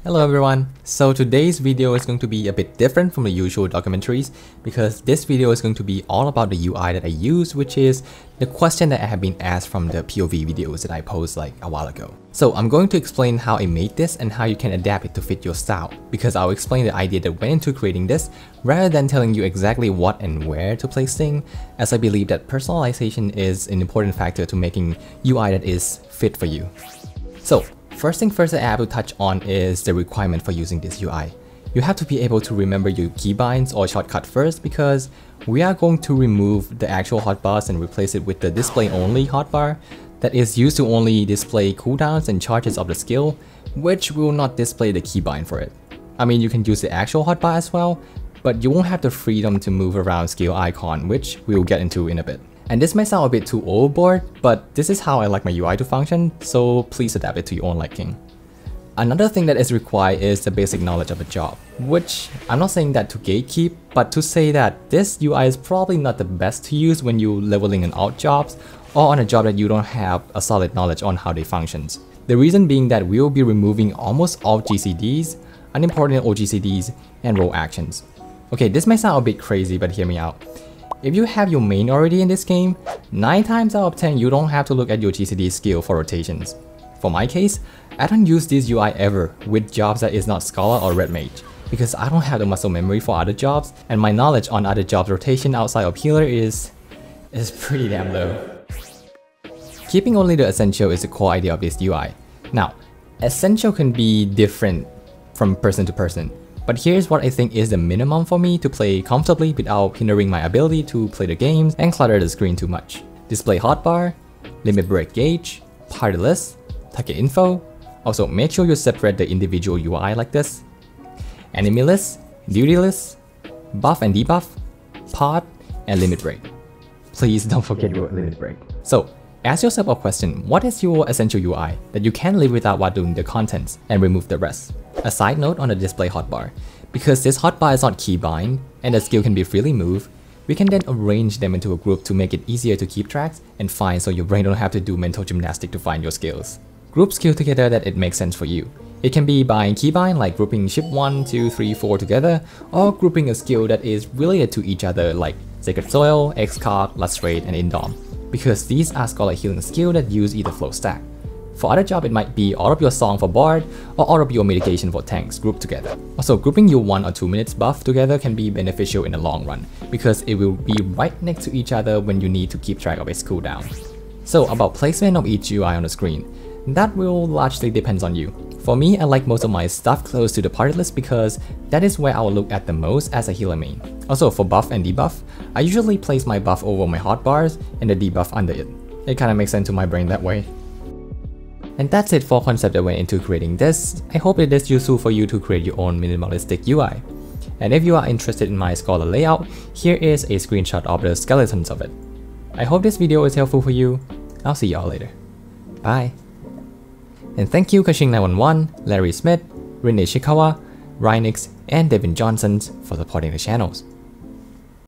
Hello everyone! So today's video is going to be a bit different from the usual documentaries because this video is going to be all about the UI that I use, which is the question that I have been asked from the POV videos that I posted like a while ago. So I'm going to explain how I made this and how you can adapt it to fit your style, because I'll explain the idea that went into creating this rather than telling you exactly what and where to place things, as I believe that personalization is an important factor to making UI that is fit for you. So first thing first that I have to touch on is the requirement for using this UI. You have to be able to remember your keybinds or shortcut first, because we are going to remove the actual hotbars and replace it with the display only hotbar that is used to only display cooldowns and charges of the skill, which will not display the keybind for it. I mean, you can use the actual hotbar as well, but you won't have the freedom to move around skill icon, which we'll get into in a bit. And this might sound a bit too overboard, but this is how I like my UI to function, so please adapt it to your own liking. Another thing that is required is the basic knowledge of a job, which I'm not saying that to gatekeep, but to say that this UI is probably not the best to use when you're leveling in out jobs or on a job that you don't have a solid knowledge on how they function. The reason being that we'll be removing almost all GCDs, unimportant OGCDs, and role actions. Okay, this might sound a bit crazy, but hear me out. If you have your main already in this game, 9 times out of 10 you don't have to look at your GCD skill for rotations. For my case, I don't use this UI ever with jobs that is not Scholar or Red Mage, because I don't have the muscle memory for other jobs, and my knowledge on other jobs rotation outside of healer is pretty damn low. Keeping only the essential is the core idea of this UI. Now, essential can be different from person to person, but here's what I think is the minimum for me to play comfortably without hindering my ability to play the games and clutter the screen too much. Display hotbar, limit break gauge, party list, target info. Also make sure you separate the individual UI like this. Enemy list, duty list, buff and debuff, pod, and limit break. Please don't forget your limit break. So ask yourself a question: what is your essential UI that you can live without while doing the contents, and remove the rest? A side note on the display hotbar: because this hotbar is not keybind and the skill can be freely moved, we can then arrange them into a group to make it easier to keep tracks and find, so your brain don't have to do mental gymnastics to find your skills. Group skill together that it makes sense for you. It can be by keybind, like grouping ship 1, 2, 3, 4 together, or grouping a skill that is related to each other like Sacred Soil, X-Card, Lustrate, and Indom, because these are Scholar healing skill that use either flow stack. For other job, it might be all of your song for bard or all of your mitigation for tanks grouped together. Also, grouping your 1 or 2 minutes buff together can be beneficial in the long run, because it will be right next to each other when you need to keep track of its cooldown. So about placement of each UI on the screen, that will largely depend on you. For me, I like most of my stuff close to the party list because that is where I will look at the most as a healer main. Also, for buff and debuff, I usually place my buff over my hotbars and the debuff under it. It kinda makes sense to my brain that way. And that's it for concept that went into creating this. I hope it is useful for you to create your own minimalistic UI. And if you are interested in my Scholar layout, here is a screenshot of the skeletons of it. I hope this video is helpful for you. I'll see y'all later. Bye. And thank you Kashing911, Larry Smith, Renee Shikawa, Rynix, and Devin Johnson for supporting the channels.